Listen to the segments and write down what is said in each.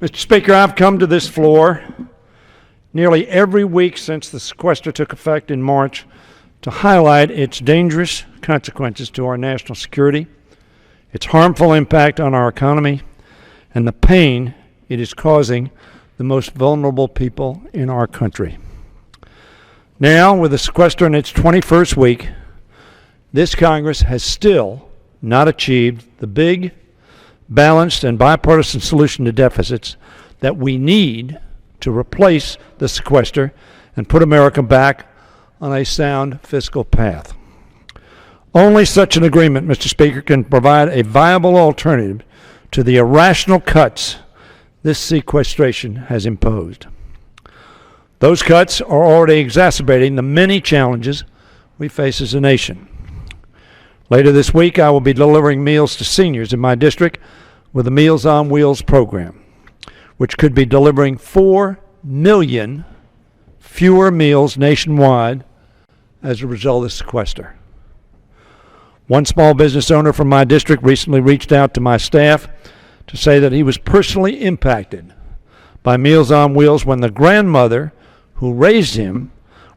Mr. Speaker, I've come to this floor nearly every week since the sequester took effect in March to highlight its dangerous consequences to our national security, its harmful impact on our economy, and the pain it is causing the most vulnerable people in our country. Now, with the sequester in its 21st week, this Congress has still not achieved the big, balanced, and bipartisan solution to deficits that we need to replace the sequester and put America back on a sound fiscal path. Only such an agreement, Mr. Speaker, can provide a viable alternative to the irrational cuts this sequestration has imposed. Those cuts are already exacerbating the many challenges we face as a nation. Later this week, I will be delivering meals to seniors in my district with the Meals on Wheels program, which could be delivering 4 million fewer meals nationwide as a result of the sequester. One small business owner from my district recently reached out to my staff to say that he was personally impacted by Meals on Wheels when the grandmother who raised him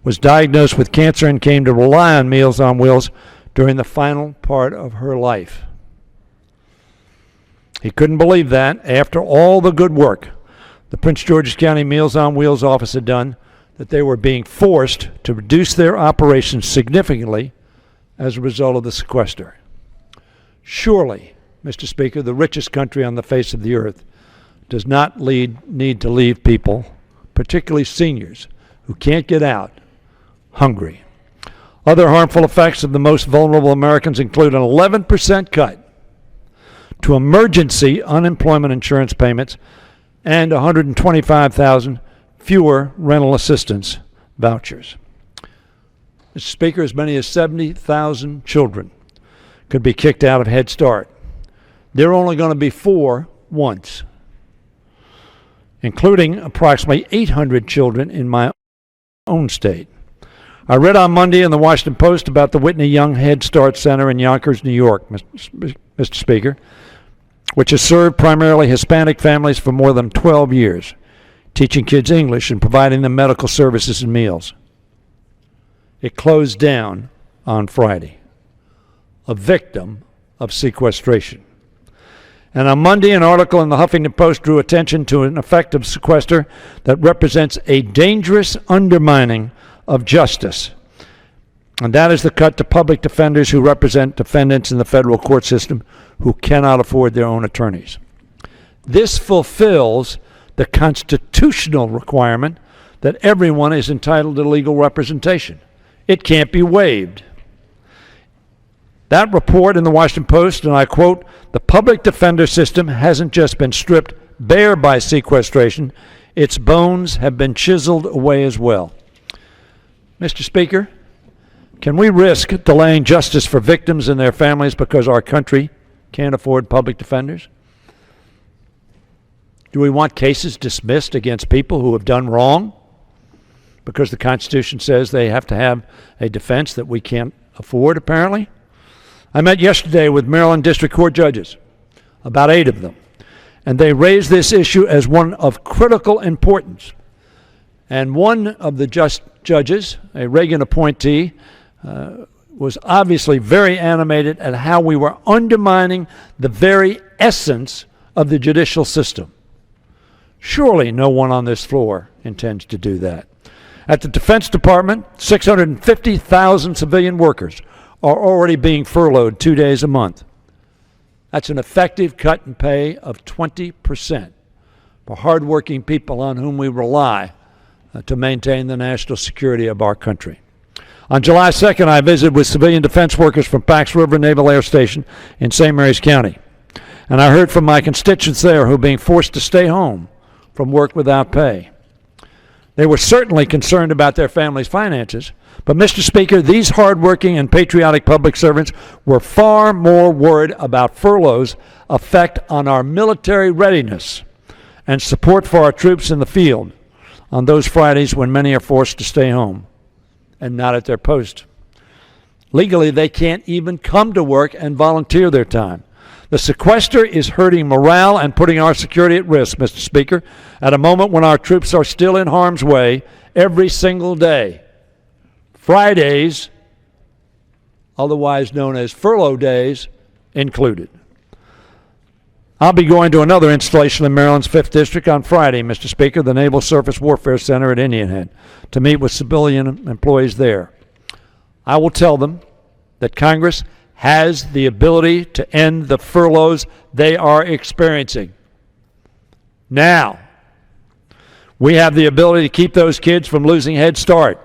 was diagnosed with cancer and came to rely on Meals on Wheels during the final part of her life. He couldn't believe that, after all the good work the Prince George's County Meals on Wheels office had done, that they were being forced to reduce their operations significantly as a result of the sequester. Surely, Mr. Speaker, the richest country on the face of the earth does not need to leave people, particularly seniors, who can't get out, hungry. Other harmful effects of the most vulnerable Americans include an 11% cut to emergency unemployment insurance payments and 125,000 fewer rental assistance vouchers. Mr. Speaker, as many as 70,000 children could be kicked out of Head Start. They're only going to be 4 once, including approximately 800 children in my own state. I read on Monday in the Washington Post about the Whitney Young Head Start Center in Yonkers, New York, Mr. Speaker, which has served primarily Hispanic families for more than 12 years, teaching kids English and providing them medical services and meals. It closed down on Friday, a victim of sequestration. And on Monday, an article in the Huffington Post drew attention to an effective sequester that represents a dangerous undermining of justice. And that is the cut to public defenders who represent defendants in the federal court system who cannot afford their own attorneys. This fulfills the constitutional requirement that everyone is entitled to legal representation. It can't be waived. That report in the Washington Post, and I quote, "The public defender system hasn't just been stripped bare by sequestration, its bones have been chiseled away as well." Mr. Speaker, can we risk delaying justice for victims and their families because our country can't afford public defenders? Do we want cases dismissed against people who have done wrong because the Constitution says they have to have a defense that we can't afford, apparently? I met yesterday with Maryland District Court judges, about 8 of them, and they raised this issue as one of critical importance. And one of the judges, a Reagan appointee, was obviously very animated at how we were undermining the very essence of the judicial system. Surely no one on this floor intends to do that. At the Defense Department, 650,000 civilian workers are already being furloughed 2 days a month. That's an effective cut in pay of 20% for hardworking people on whom we rely to maintain the national security of our country. On July 2nd, I visited with civilian defense workers from Pax River Naval Air Station in St. Mary's County. And I heard from my constituents there who are being forced to stay home from work without pay. They were certainly concerned about their families' finances, but Mr. Speaker, these hardworking and patriotic public servants were far more worried about furloughs' effect on our military readiness and support for our troops in the field on those Fridays when many are forced to stay home and not at their post. Legally, they can't even come to work and volunteer their time. The sequester is hurting morale and putting our security at risk, Mr. Speaker, at a moment when our troops are still in harm's way every single day. Fridays, otherwise known as furlough days, included. I'll be going to another installation in Maryland's 5th District on Friday, Mr. Speaker, the Naval Surface Warfare Center at Indian Head, to meet with civilian employees there. I will tell them that Congress has the ability to end the furloughs they are experiencing. Now, we have the ability to keep those kids from losing Head Start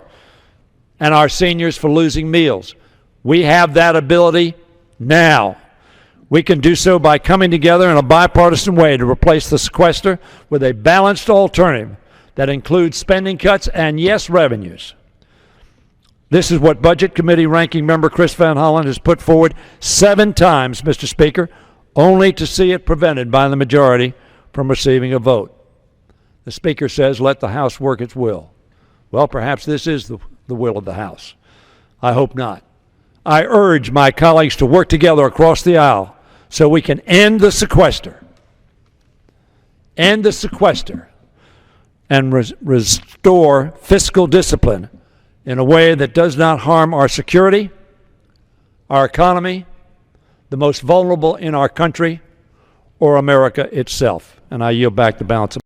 and our seniors from losing meals. We have that ability now. We can do so by coming together in a bipartisan way to replace the sequester with a balanced alternative that includes spending cuts and, yes, revenues. This is what Budget Committee Ranking Member Chris Van Hollen has put forward 7 times, Mr. Speaker, only to see it prevented by the majority from receiving a vote. The Speaker says, let the House work its will. Well, perhaps this is the will of the House. I hope not. I urge my colleagues to work together across the aisle so we can end the sequester. End the sequester and restore fiscal discipline in a way that does not harm our security, our economy, the most vulnerable in our country, or America itself. And I yield back the balance of